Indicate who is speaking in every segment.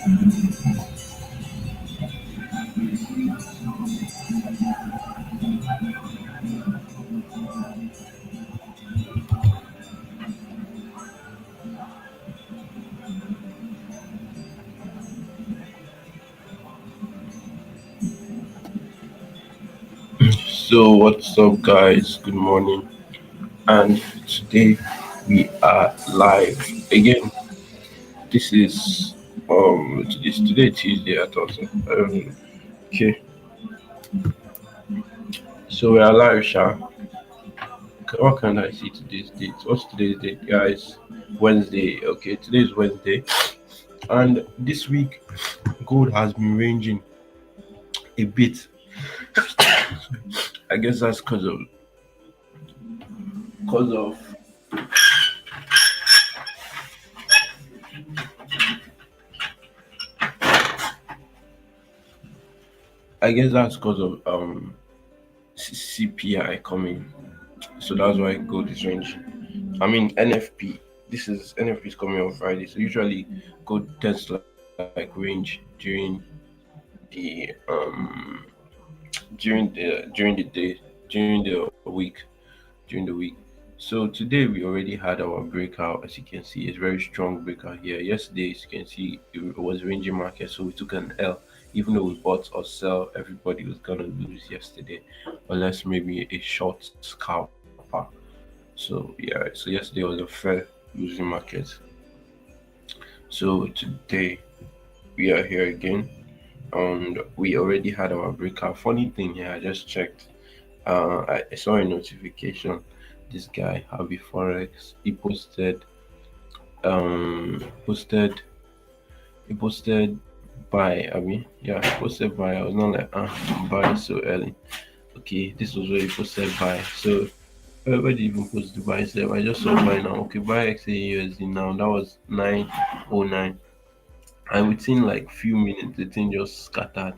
Speaker 1: So, what's up, guys? Good morning. And today we are live again. This is it's today Tuesday. I thought. Okay. So we are live, Sha. What can I see today's date? What's today's date, guys? Wednesday. Okay, today is Wednesday, and this week gold has been ranging a bit. I guess that's because of I guess that's because of CPI coming. So that's why gold is ranging. I mean NFP. This is NFP is coming on Friday. So usually gold tends to like range the um during the day during the week. So today we already had our breakout. As you can see, it's very strong breakout here. Yesterday, as you can see, it was ranging market, so we took an L. Even though we bought or sell, everybody was gonna lose yesterday, unless maybe a short scalper. So yeah, so yesterday was a fair losing market. So today we are here again, and we already had our breakout. Funny thing here, I just checked. I saw a notification. This guy, Harvey Forex, posted he posted buy. I mean, yeah, he posted buy. I was not like buy so early. Okay, this was where he posted buy. So where did he even post the buy step? I just saw buy now. Okay, buy XAUUSD now. That was 909. And within like few minutes, the thing just scattered,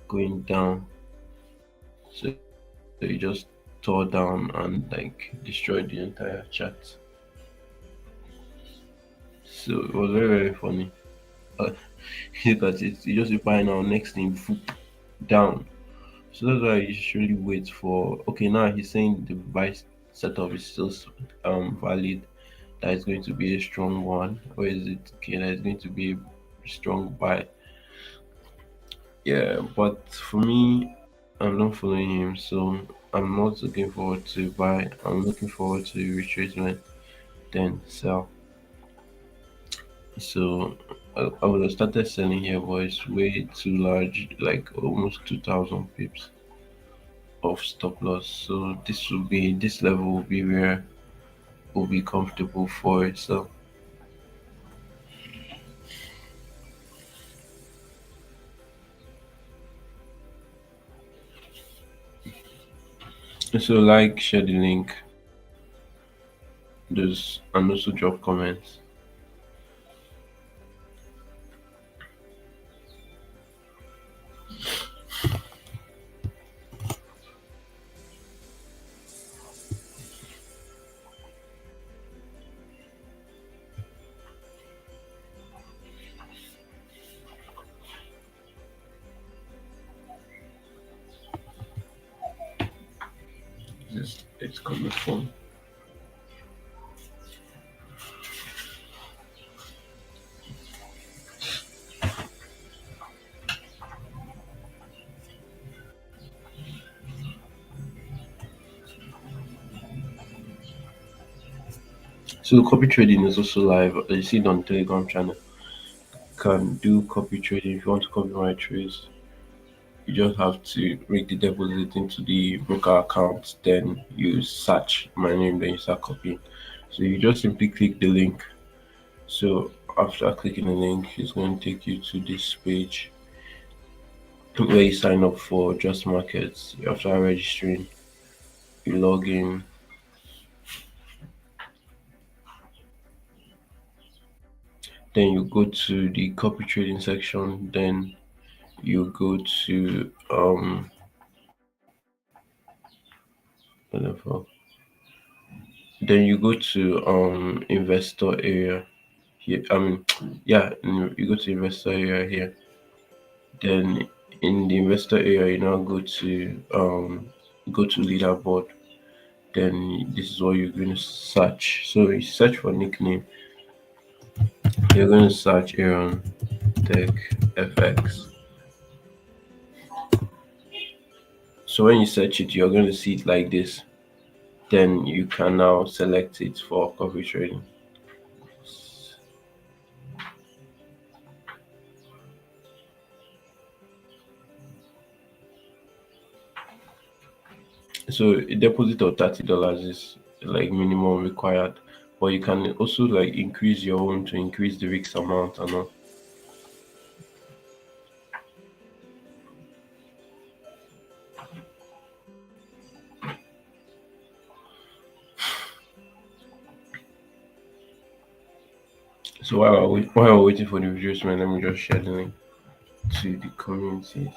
Speaker 1: going down. So he just tore down and like destroyed the entire chat. So it was very very funny. Uh, look at it. You just buy now. Next thing, foop, down. So that's why you usually wait for. Okay, now he's saying the buy setup is still valid. That is going to be a strong one, or is it okay? That is going to be a strong buy. Yeah, but for me, I'm not following him, so I'm not looking forward to buy. I'm looking forward to retracement, then sell. So I would have started selling here, but it's way too large, like almost 2,000 pips of stop loss. So this level will be where we'll be comfortable for it. So like, share the link, those and also drop comments. It's coming from. So copy trading is also live. You see it on Telegram channel. Can do copy trading if you want to copy my trades. You just have to make the deposit into the broker account, then you search my name, then you start copying. So you just simply click the link. So after clicking the link, it's going to take you to this page where you sign up for Just Markets. After registering, you log in, then you go to the copy trading section, then you go to whatever. Then you go to investor area. here. I mean, yeah, you go to investor area here. Then in the investor area, you now go to leaderboard. Then this is what you're going to search. So you search for nickname. You're going to search Aaron Tech FX. So when you search it, you're going to see it like this. Then you can now select it for coffee trading. So a deposit of $30 is like minimum required, but you can also like increase your own to increase the risk amount and all. So while we're waiting for the videos, man, let me just share the link to the communities.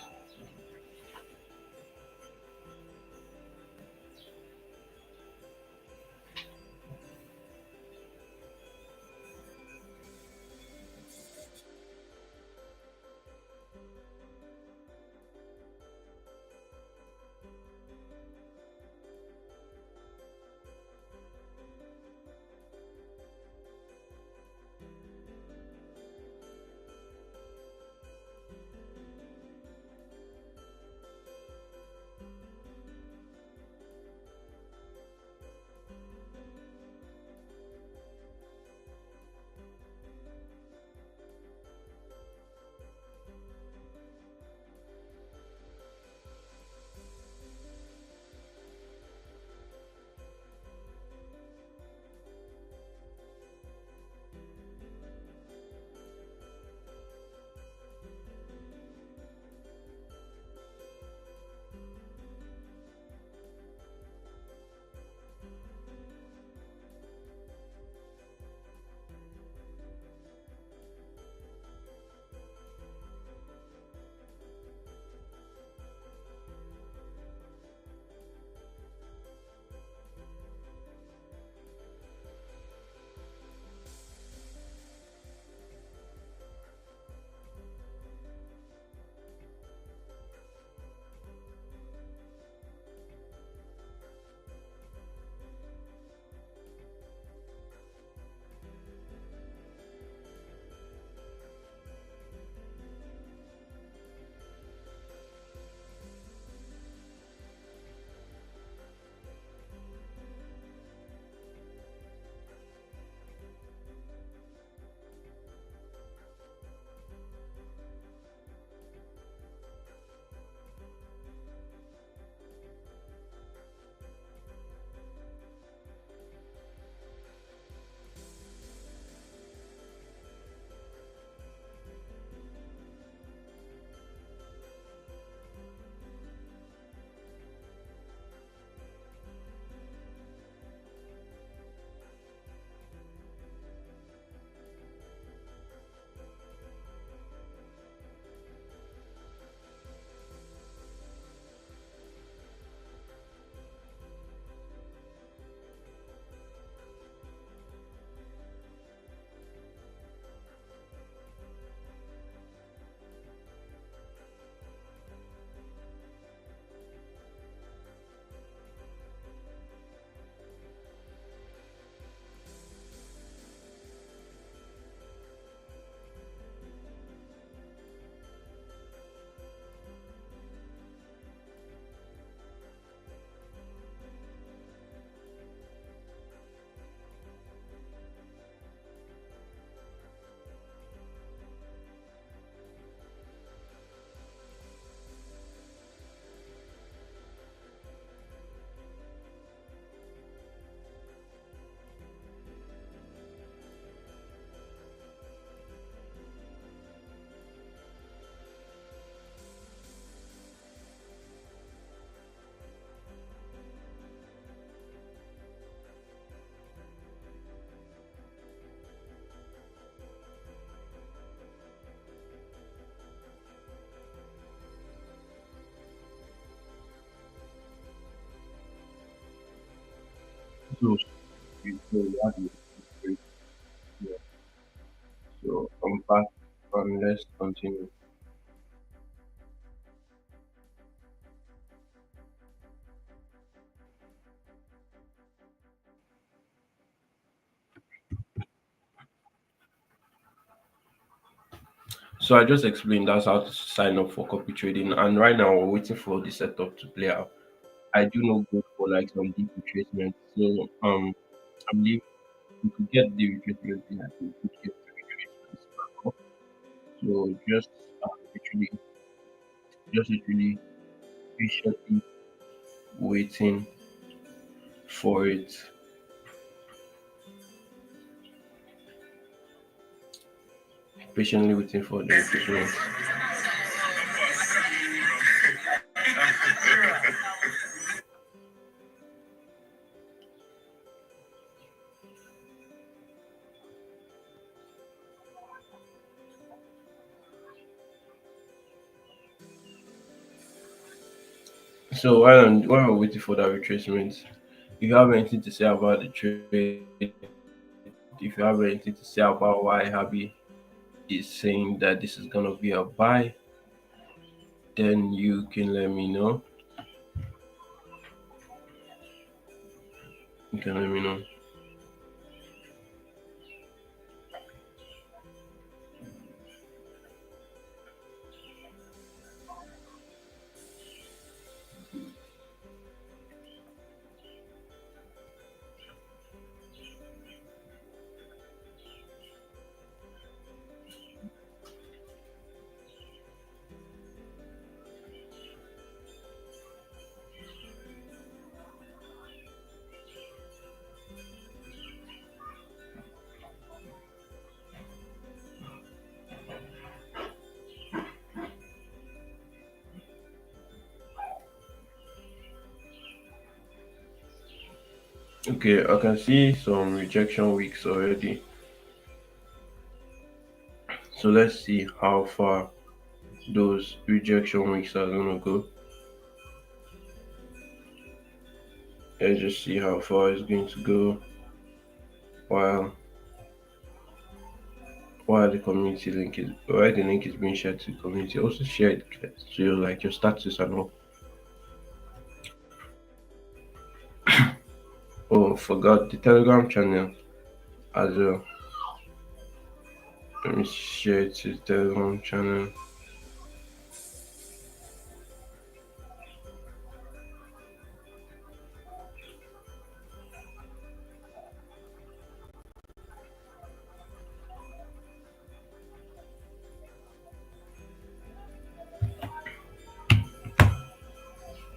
Speaker 1: So you have back and let's continue. So I just explained that's how to sign up for copy trading, and right now we're waiting for the setup to play out. I do not go for like some deep retracement, so I believe we could get the retracement in that we could get the retracements back up. So literally, just literally patiently waiting for it, patiently waiting for the retracement. So while we're waiting for that retracement, if you have anything to say about the trade, if you have anything to say about why Happy is saying that this is gonna be a buy, then you can let me know. You can let me know. Okay, I can see some rejection weeks already. So let's see how far those rejection weeks are gonna go. Let's just see how far it's going to go while while the link is being shared to the community. Also share it to your like your status and all. Oh, forgot the Telegram channel as well. Let me share it to the Telegram channel.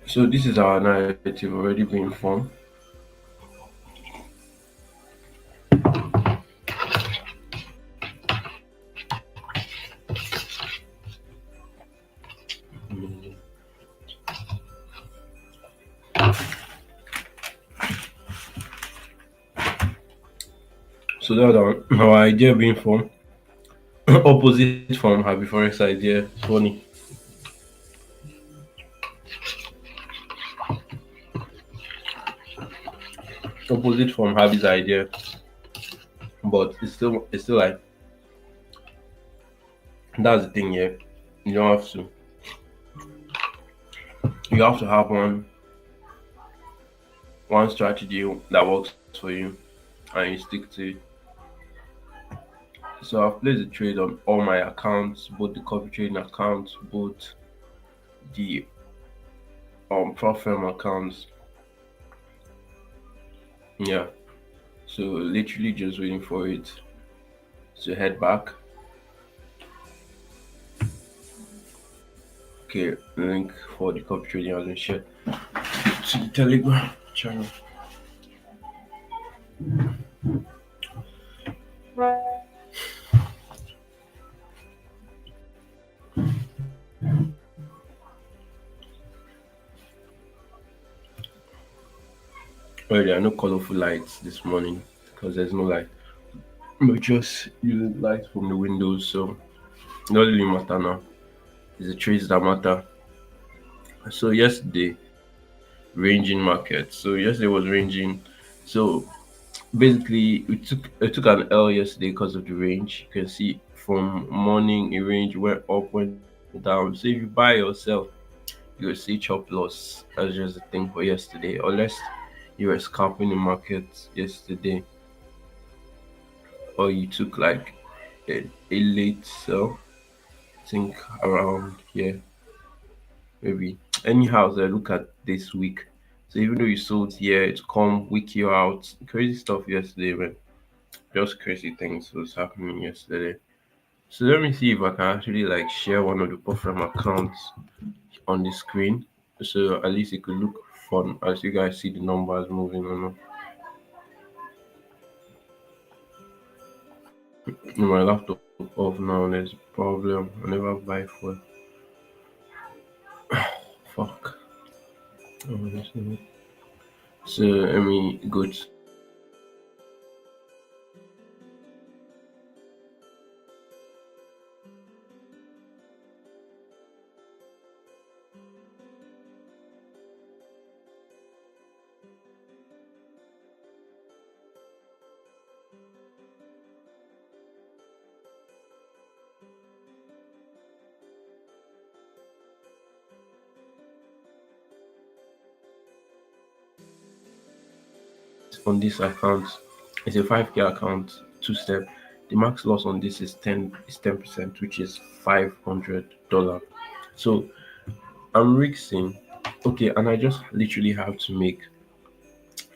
Speaker 1: So this is our narrative already being formed. So that's our idea being formed. Opposite from Happy Forex idea. Funny. Opposite from Happy's idea, but it's still like that's the thing. Yeah, you don't have to. You have to have one strategy that works for you, and you stick to it. So I've placed a trade on all my accounts, both the copy trading accounts, both the prop firm accounts. Yeah. So literally just waiting for it to head back. Okay, link for the copy trading has been shared to the Telegram channel. Well, there are no colorful lights this morning because there's no light. But just using lights from the windows, so it doesn't really matter now. It's the trades that matter. So yesterday, ranging market. So yesterday was ranging. So basically, we took an L yesterday because of the range. You can see from morning, a range went up, went down. So if you buy yourself, you'll see chop loss. That's just the thing for yesterday. Unless you were scalping the market yesterday, or you took like a late sell, I think around here, maybe. Anyhow, so I look at this week. So even though you sold here, it's come week you out. Crazy stuff yesterday, man. Just crazy things was happening yesterday. So let me see if I can actually like share one of the profile accounts on the screen, so at least it could look fun as you guys see the numbers moving on. My laptop off now. There's a problem. I never buy for fuck. Oh, so let me go to on this account. It's a 5K account, two step. The max loss on this is 10%, which is $500. So I'm risking. Okay, and I just literally have to make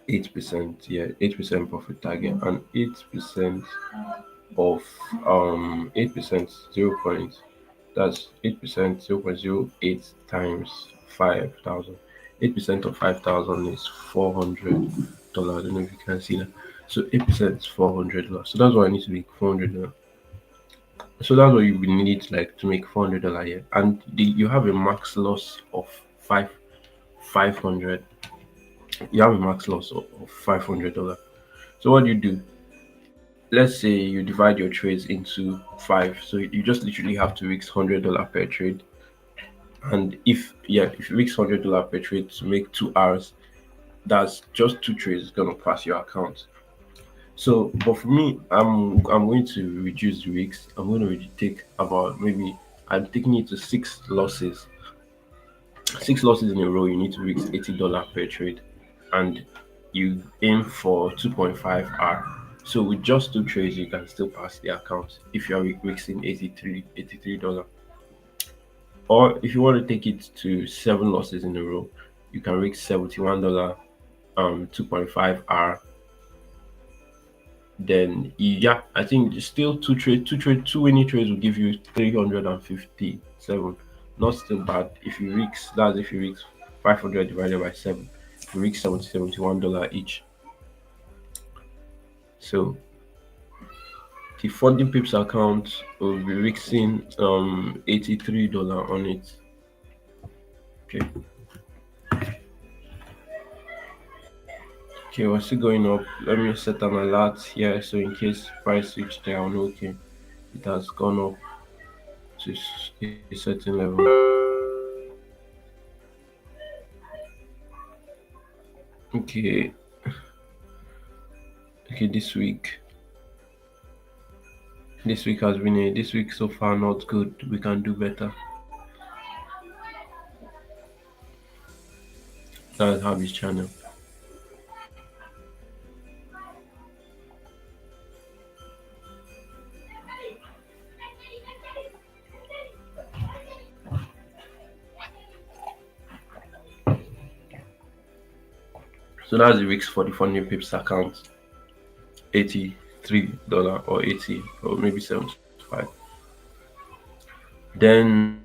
Speaker 1: 8%. Yeah, 8% profit target, and 8% of 8% 0 point, that's 8% 0.08 times 5,000. 8% of 5,000 is $400. I don't know if you can see that. So 8% is $400. So that's what I need to make $400. So that's what you will need like to make $400 here. And you have a max loss of 500. You have a max loss of $500. So what do you do? Let's say you divide your trades into five, so you just literally have to risk $100 per trade. And if you risk $100 per trade to make 2 hours, that's just two trades is gonna pass your account. So but for me, I'm going to reduce the risks. I'm going to take about, maybe I'm taking it to six losses in a row. You need to risk $80 per trade, and you aim for 2.5 R. So with just two trades, you can still pass the account if you are risking $83. Or if you want to take it to seven losses in a row, you can risk $71, 2.5 R. Then yeah, I think it's still two winning trades will give you 357. Not still bad. If you risk 500 divided by 7, you risk $71 each. So the funding pips account will be risking $83 on it. Okay. Okay, we're still going up. Let me set an alert here, so in case price switch there, I'll know, okay, it has gone up to a certain level. Okay, okay, this week so far not good. We can do better. That's how this channel. So that's the weeks for the funding pips account. $83 or 80 or maybe 75. Then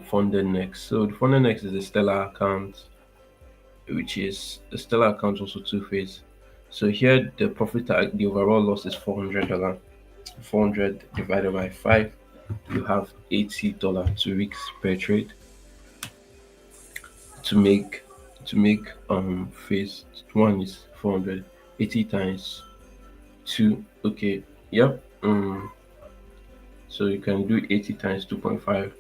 Speaker 1: funded next. So the funded next is the Stellar account, which is the Stellar account also two phase. So here the overall loss is $400. 400 divided by 5, you have $80 to risk per trade to make phase one is 400. 80 times 2. Okay, yep. So you can do 80 times 2.5.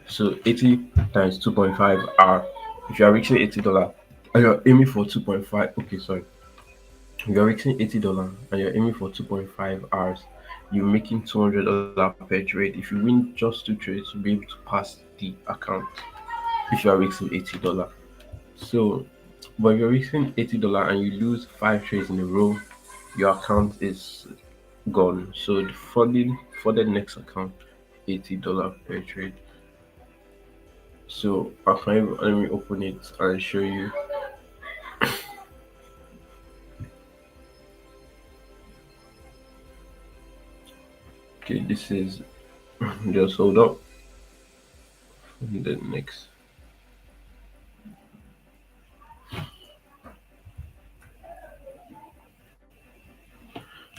Speaker 1: So 80 times 2.5 R. If you are reaching $80 and you're aiming for 2.5, okay, sorry. you're risking $80 and you're aiming for 2.5 hours, you're making $200 per trade. If you win just two trades, you'll be able to pass the account if you are risking $80. So, but if you're risking $80 and you lose five trades in a row, your account is gone. So for the next account, $80 per trade. So I can let me open it and show you. Okay, this is just hold up. And then next.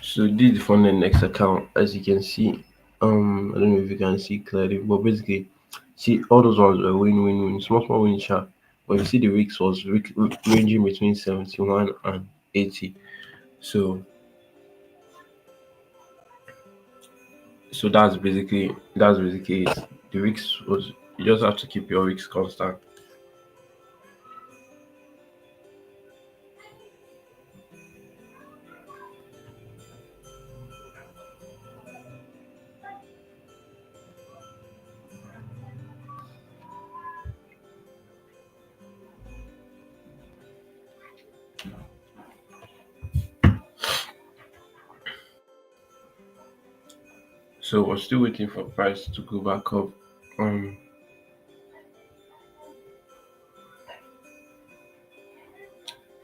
Speaker 1: So this is from the next account, as you can see. I don't know if you can see clearly, but basically, see all those ones were win, small win sharp. But you see the weeks was ranging between 71 and 80. So that's basically it. The weeks was you just have to keep your weeks constant. So we're still waiting for price to go back up. Um,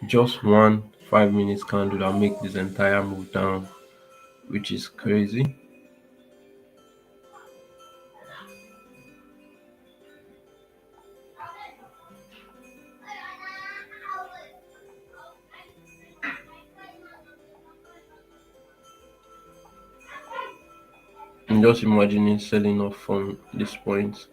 Speaker 1: just one 5 minutes candle that make this entire move down, which is crazy. And just imagining selling off from this point.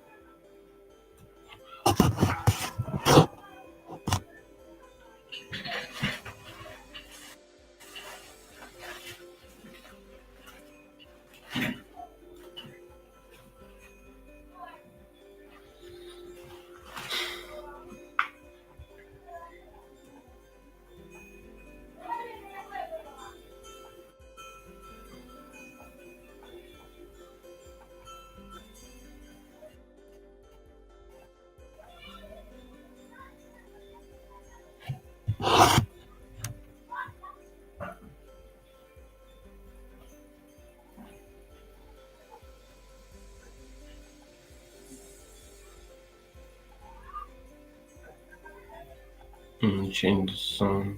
Speaker 1: Change the sound.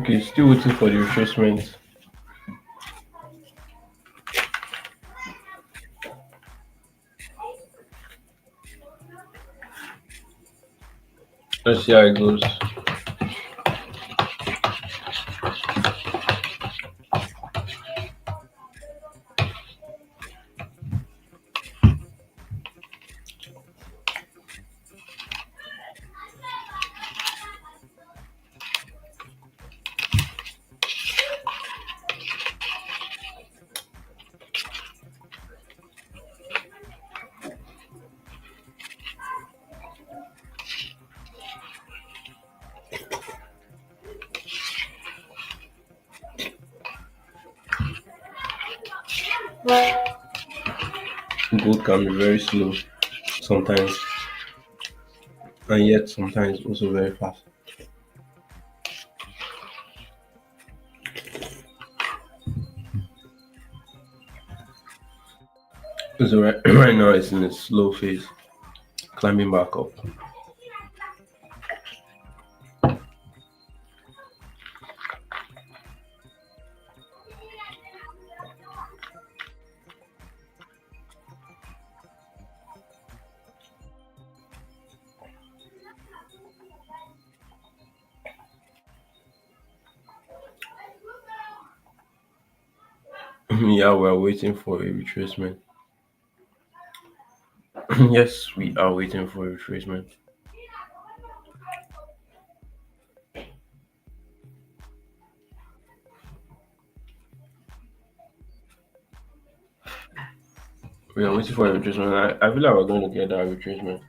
Speaker 1: Okay, still waiting for the retracement. Let's see how it goes. Gold can be very slow sometimes, and yet sometimes also very fast. So right now it's in a slow phase, climbing back up. Yeah, we're waiting for a retracement. Yes, we are waiting for a retracement. We are waiting for a retracement. I feel like we're going to get that retracement.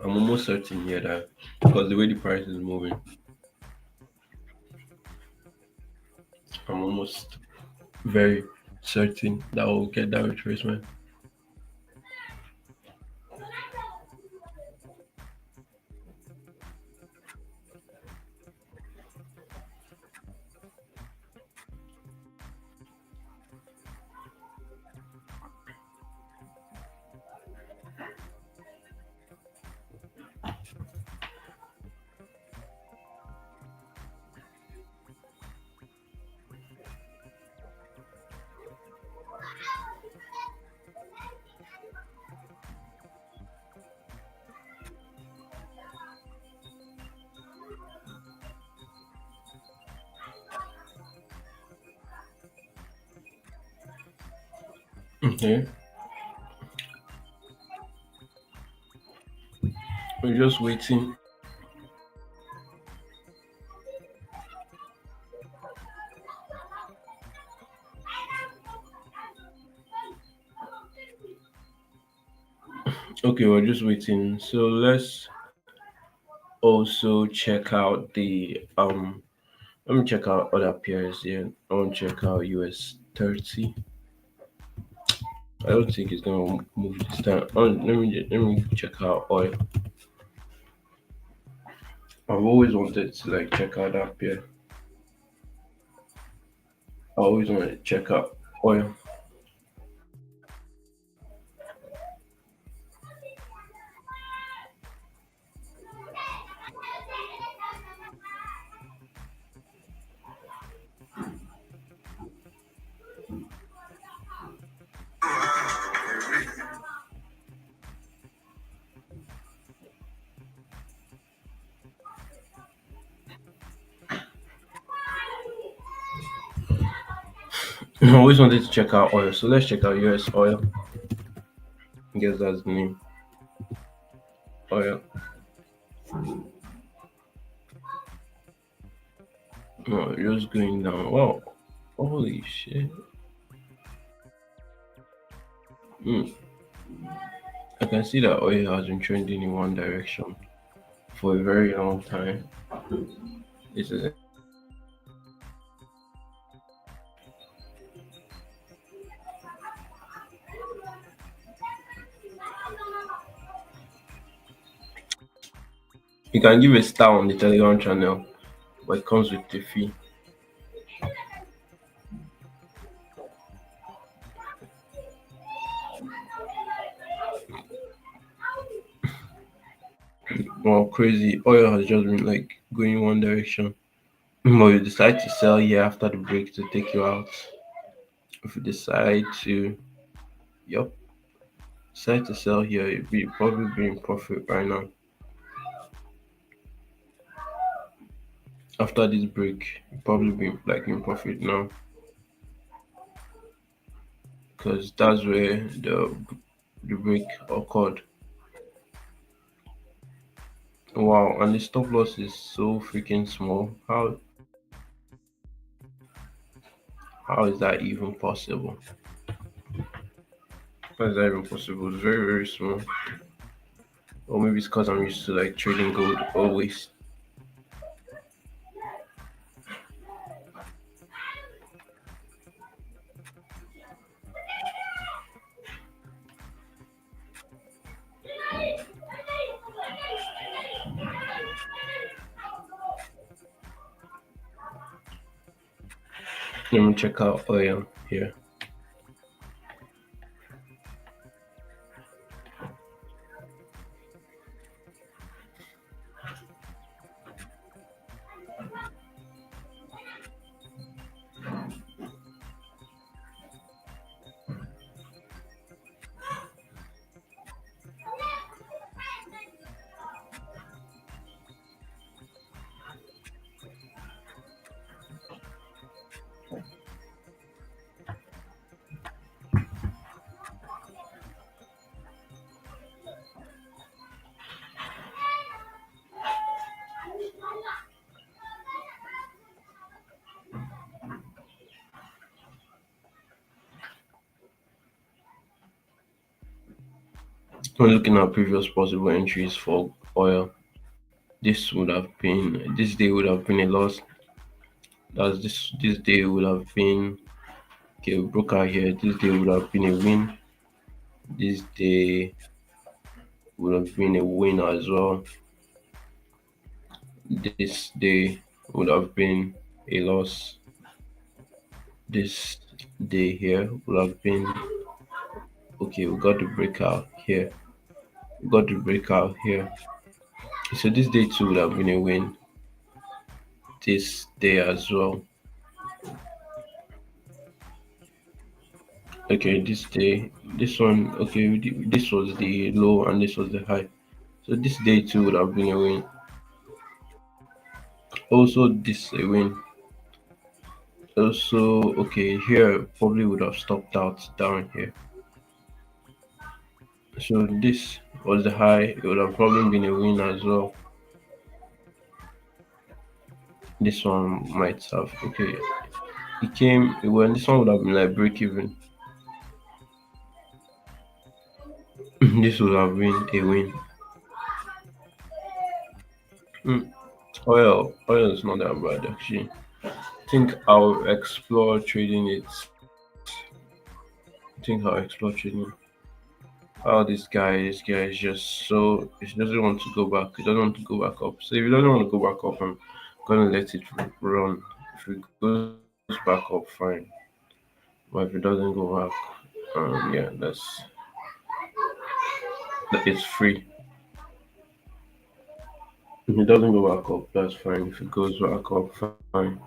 Speaker 1: I'm almost certain here that because the way the price is moving, I'm almost very certain that we'll get that retracement. Okay, we're just waiting. Okay, we're just waiting. So let's also check out the let me check out other pairs here. I want to check out US 30. I don't think it's gonna move this time. Oh, let me check out oil. I've always wanted to like check out that pair. I always want to check out oil. I always wanted to check out oil. So let's check out US oil. I guess that's the name. Oil. No, just going down. Wow. Holy shit. Hmm. I can see that oil has been trending in one direction for a very long time. This is You can give a star on the Telegram channel, but it comes with a fee. Well, crazy. Oil has just been like going one direction. But you decide to sell here after the break to take you out. If you decide to, yep, decide to sell here, you'll be probably be in profit right now. After this break, you'll probably be like in profit now because that's where the break occurred. Wow, and the stop loss is so freaking small. How is that even possible? How is that even possible? It's very very small. Or maybe it's because I'm used to like trading gold always. Let me check out oil here. When looking at previous possible entries for oil, this day would have been a loss. That's this day would have been okay, we broke out here. This day would have been a win. This day would have been a win as well. This day would have been a loss. This day here would have been okay. We got the breakout here. We got the breakout here. So this day too would have been a win. This day as well. Okay, this day, this one. Okay, this was the low and this was the high. So this day too would have been a win. Also, this a win. Also, okay, here probably would have stopped out down here. So this was the high. It would have probably been a win as well. This one might have okay. It came when this one would have been like break even. This would have been a win. Mm, oil is not that bad actually. I think I'll explore trading it. I think I'll explore trading. Oh, this guy is just so he doesn't want to go back. He doesn't want to go back up. So if he doesn't want to go back up, I'm gonna let it run. If it goes back up, fine. But if it doesn't go back, yeah, that it's free. If it doesn't go back up, that's fine. If it goes back up, fine.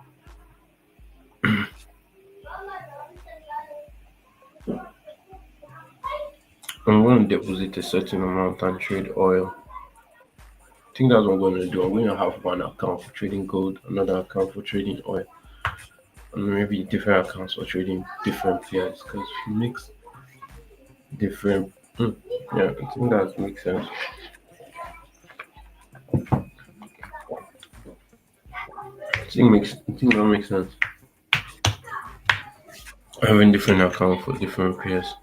Speaker 1: I'm going to deposit a certain amount and trade oil. I think that's what I'm going to do. I'm going to have one account for trading gold, another account for trading oil, and maybe different accounts for trading different pairs because if you mix different. Yeah, I think that makes sense. I think that makes sense. Having different account for different pairs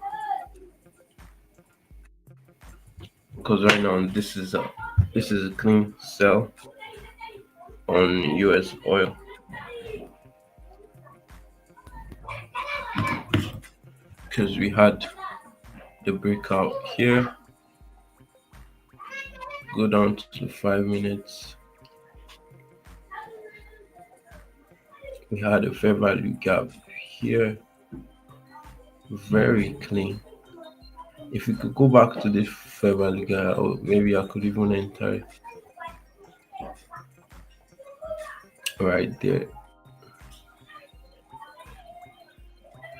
Speaker 1: because right now this is a clean sell on US oil because we had the breakout here, go down to 5 minutes. We had a fair value gap here, very clean. If we could go back to this fair value gap, or maybe I could even enter it right there.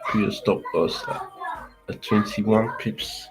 Speaker 1: Could you stop us at 21 pips?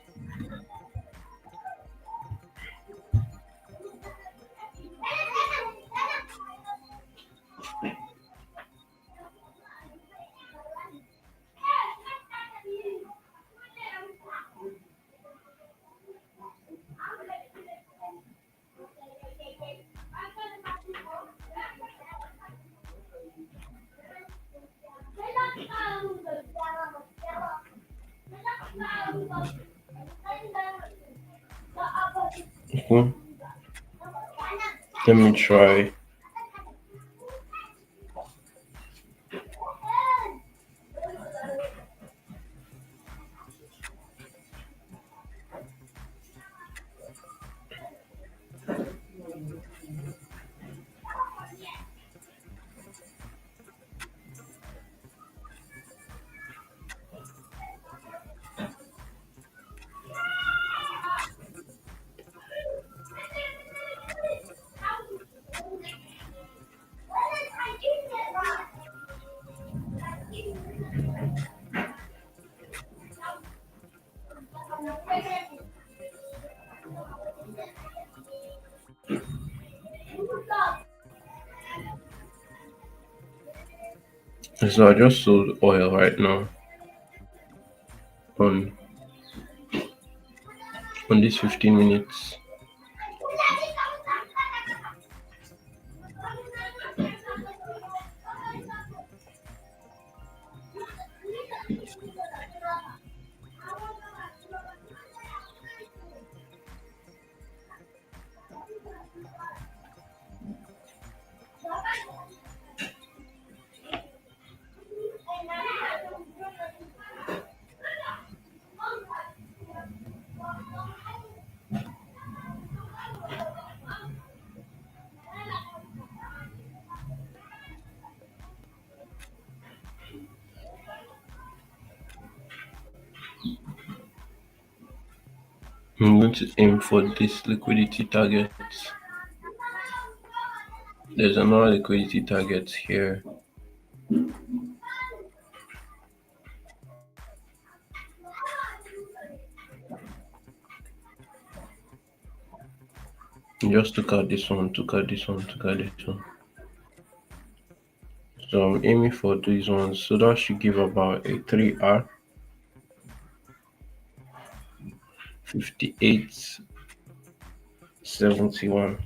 Speaker 1: Mhm. Let me try. So I just sold oil right now on this 15 minutes. I'm going to aim for this liquidity target. There's another liquidity target here. Just took out this one, took out this one, took out this one. So I'm aiming for these ones. So that should give about a 3R 58.71.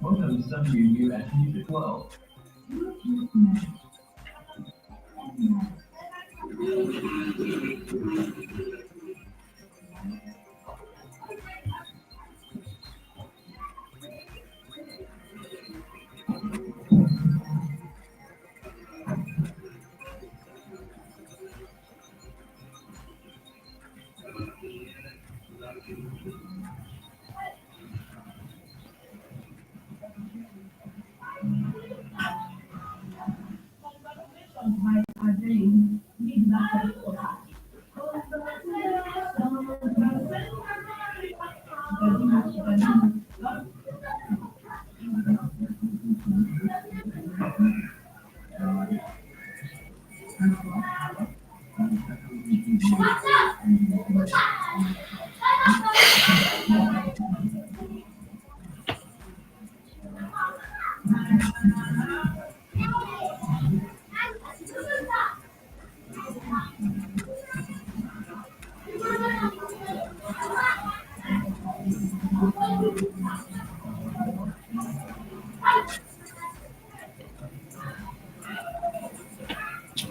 Speaker 2: Most of the stuff you do at Music 12.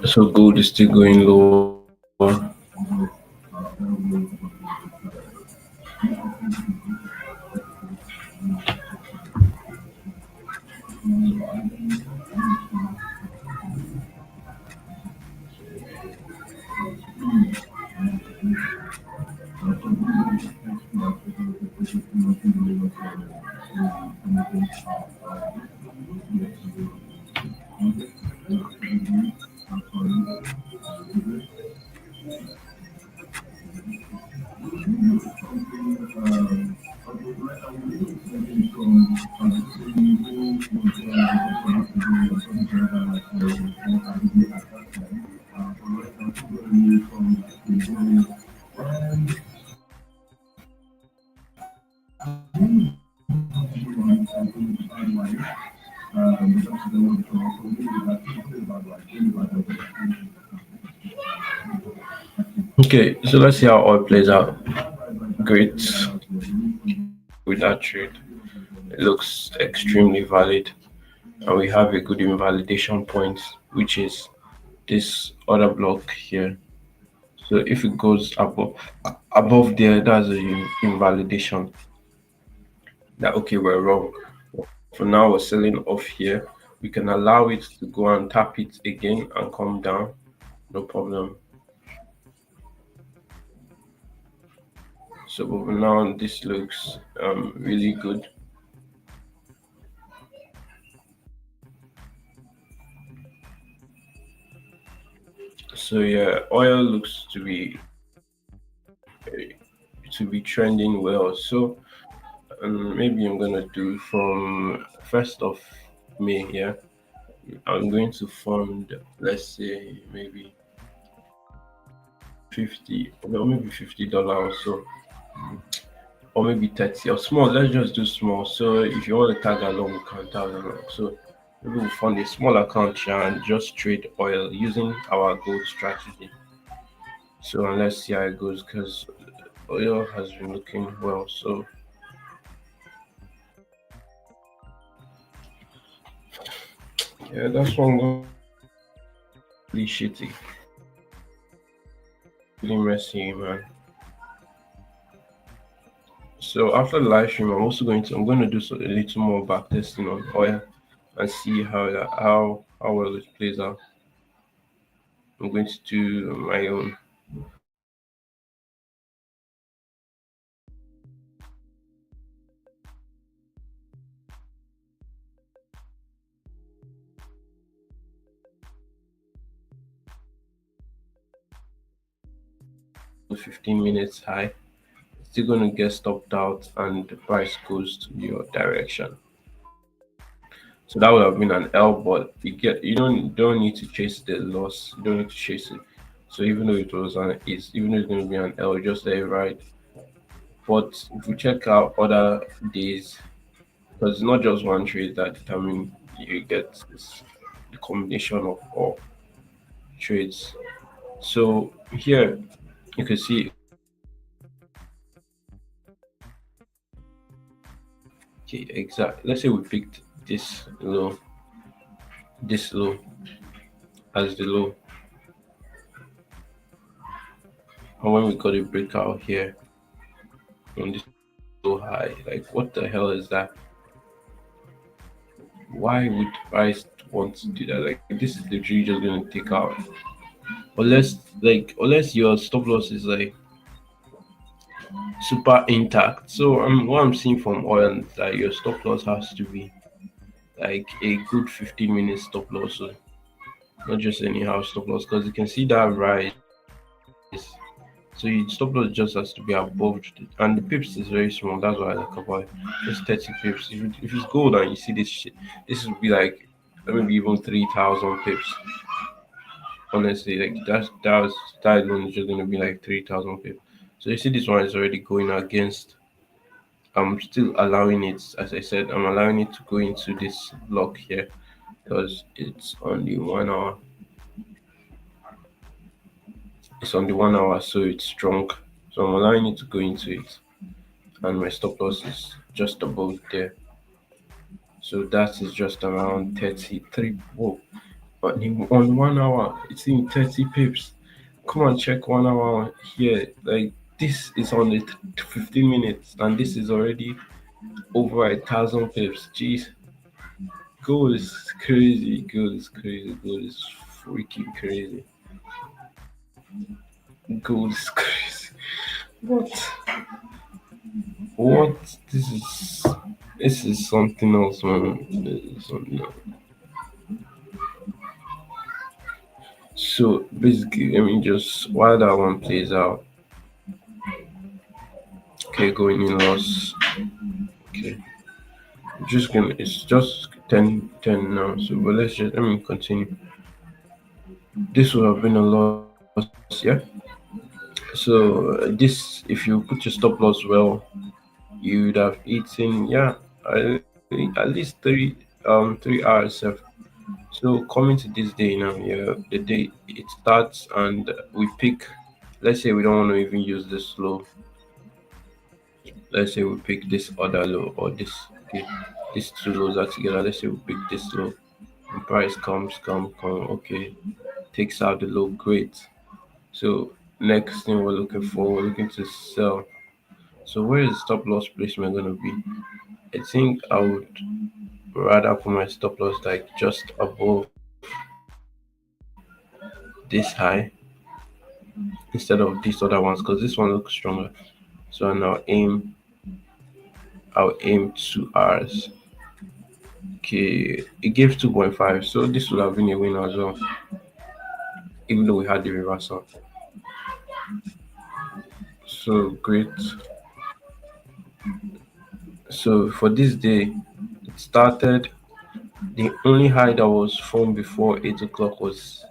Speaker 1: So gold is still going lower. Okay, so let's see how oil plays out. Great with that trade. It looks extremely valid, and we have a good invalidation point, which is this other block here. So if it goes above there, that's an invalidation. That okay, we're wrong. For now, we're selling off here. We can allow it to go and tap it again and come down. No problem. So but now this looks really good. So yeah, oil looks to be trending well. So maybe I'm gonna do from 1st of May. Yeah, I'm going to fund, let's say maybe 50, or maybe $50 or so, or maybe 30 or small. Let's just do small. So if you want to tag along, we can tag along. So maybe we'll fund a small account here and just trade oil using our gold strategy. So and let's see how it goes because oil has been looking well. So yeah, that's one really shitty, really messy, man. So after the live stream, I'm going to do a little more back testing on oil and see how well it plays out. I'm going to do my own 15 minutes high. Still going to get stopped out and the price goes to your direction. So that would have been an L, but you don't need to chase the loss. You don't need to chase it. So even though it's going to be an L, just let it ride. But if we check out other days, because it's not just one trade that determine you get this the combination of all trades. So here you can see, okay, exact. Let's say we picked this low as the low, and when we got a breakout here on this low high, like what the hell is that? Why would price want to do that? Like this is literally just gonna take out, unless your stop loss is like super intact. So what I'm seeing from oil is that your stop loss has to be like a good 15-minute stop loss, so not just anyhow stop loss, because you can see that rise. So your stop loss just has to be above, and the pips is very small. That's what I like about it. Just 30 pips. If it's gold and you see this shit, this would be like maybe even 3,000 pips. Honestly, like that alone is just gonna be like 3,000 pips. So you see this one is already going against. I'm still allowing it, as I said, I'm allowing it to go into this block here because it's on the 1 hour, so it's strong. So I'm allowing it to go into it, and my stop loss is just above there. So that is just around 33. Whoa, on 1 hour, it's in 30 pips. Come and check 1 hour here. Like this is on the 15 minutes, and this is already over 1,000 pips. Jeez, gold is crazy. Gold is crazy. Gold is freaking crazy. Gold is crazy. What? What? This is this is something else, man. This is something else. So basically, let me just while that one plays out. Okay, going in loss. Okay, just gonna. It's just 10 now. So, but let me continue. This would have been a loss, yeah. So this, if you put your stop loss well, you would have eaten, yeah, at least 3 hours. So coming to this day now, yeah, the day it starts and we pick. Let's say we don't want to even use this low. Let's say we pick this other low or this. Okay, these two lows are together. Let's say we pick this low. And price come. Okay, takes out the low. Great. So next thing we're looking to sell. So where is stop loss placement gonna be? I think I would rather put my stop loss like just above this high instead of these other ones because this one looks stronger. So I'll aim 2 hours. Okay, it gave 2.5, so this would have been a win as well, even though we had the reversal. So great. So for this day, it started. The only high that was formed before 8 o'clock was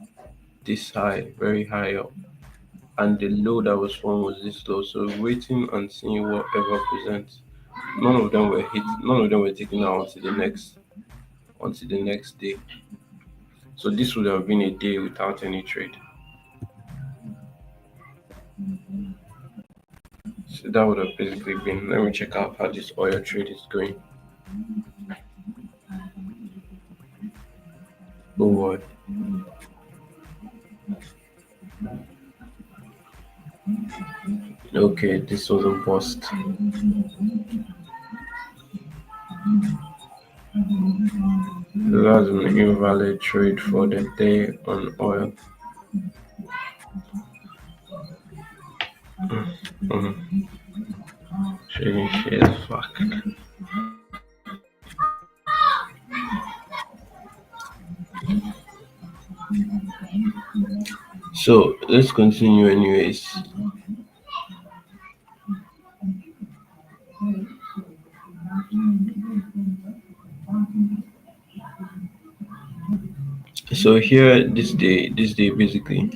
Speaker 1: this high, very high up, and the low that was formed was this low. So waiting and seeing whatever presents. None of them were hit. None of them were taken out until the next day. So this would have been a day without any trade. So that would have basically been. Let me check out how this oil trade is going. Oh boy. Okay, this wasn't bust. That's an invalid trade for the day on oil. Mhm. Trading shares, fuck. So let's continue anyways. So here this day basically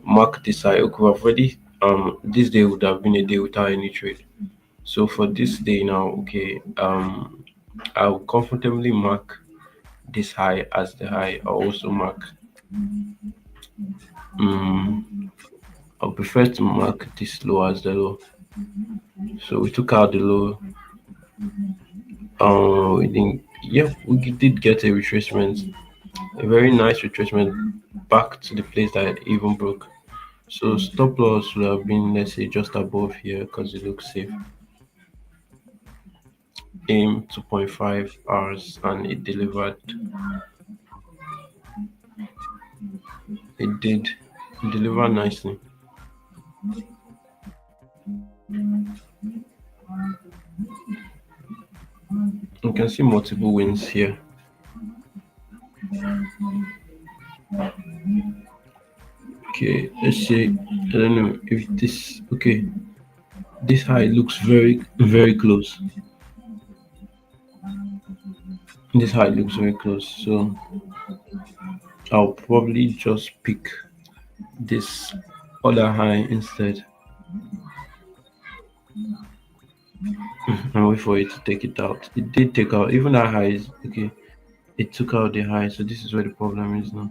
Speaker 1: mark this high. Okay, we've already this day would have been a day without any trade. So for this day now, okay, I'll comfortably mark this high as the high. I'll also mark um I'll prefer to mark this low as the low. So we took out the low. We didn't. Yeah, we did get a retracement, a very nice retracement back to the place that it even broke. So stop loss would have been, let's say, just above here because it looks safe. Aim 2.5 hours and it delivered. It did deliver nicely. You can see multiple wins here. Okay, let's say I don't know if this okay. This high looks very close. This high looks very close. So I'll probably just pick this other high instead and wait for it to take it out. It did take out even that high is okay. It took out the high, so this is where the problem is now.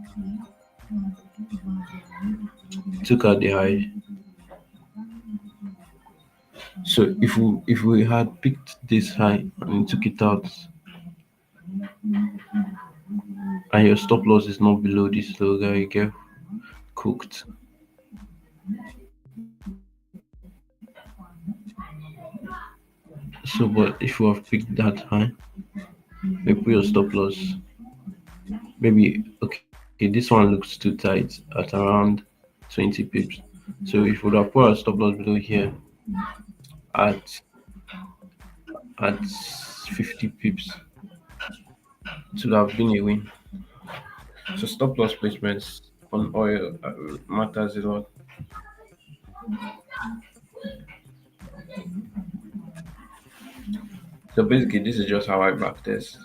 Speaker 1: It took out the high. So if we had picked this high and it took it out and your stop loss is not below this low guy, you get cooked. So but if you have picked that high, maybe put your stop loss. Maybe okay, this one looks too tight at around 20 pips. So if we would have put our stop loss below here at 50 pips, it would have been a win. So stop loss placements on oil matters a lot. So basically, this is just how I backtest.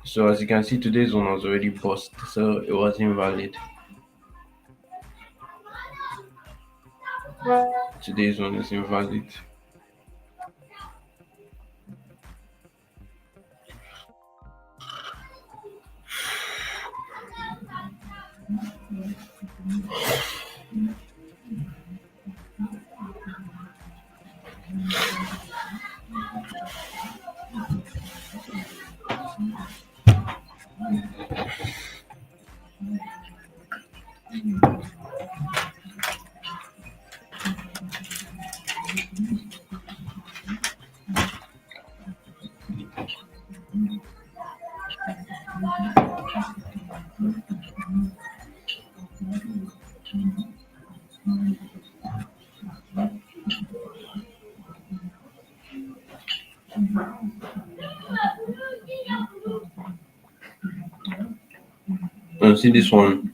Speaker 1: So as you can see, today's one was already bust, so it was invalid. Today's one is invalid. And see this one.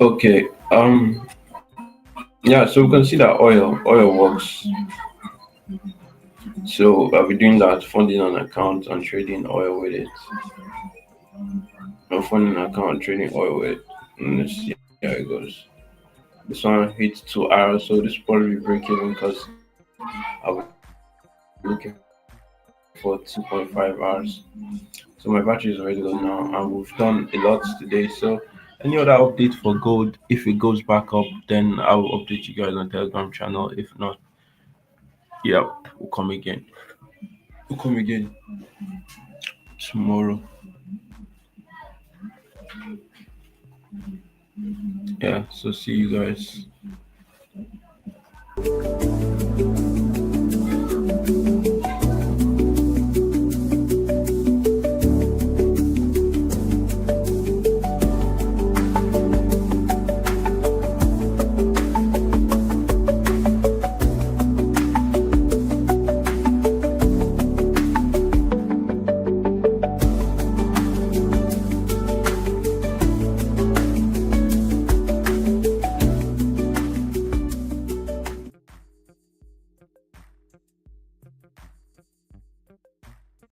Speaker 1: Okay. Yeah. So we can see that oil works. So I'll be doing that, funding an account and trading oil with it. I'm funding an account, trading oil with it. And let's see how it goes. This one hits 2 hours, so this probably be break even because I'll be looking for 2.5 hours. So my battery is already low now, and we've done a lot today. So any other update for gold, if it goes back up, then I'll update you guys on Telegram channel. If not, yeah, we'll come again. We'll come again tomorrow. Yeah, so see you guys.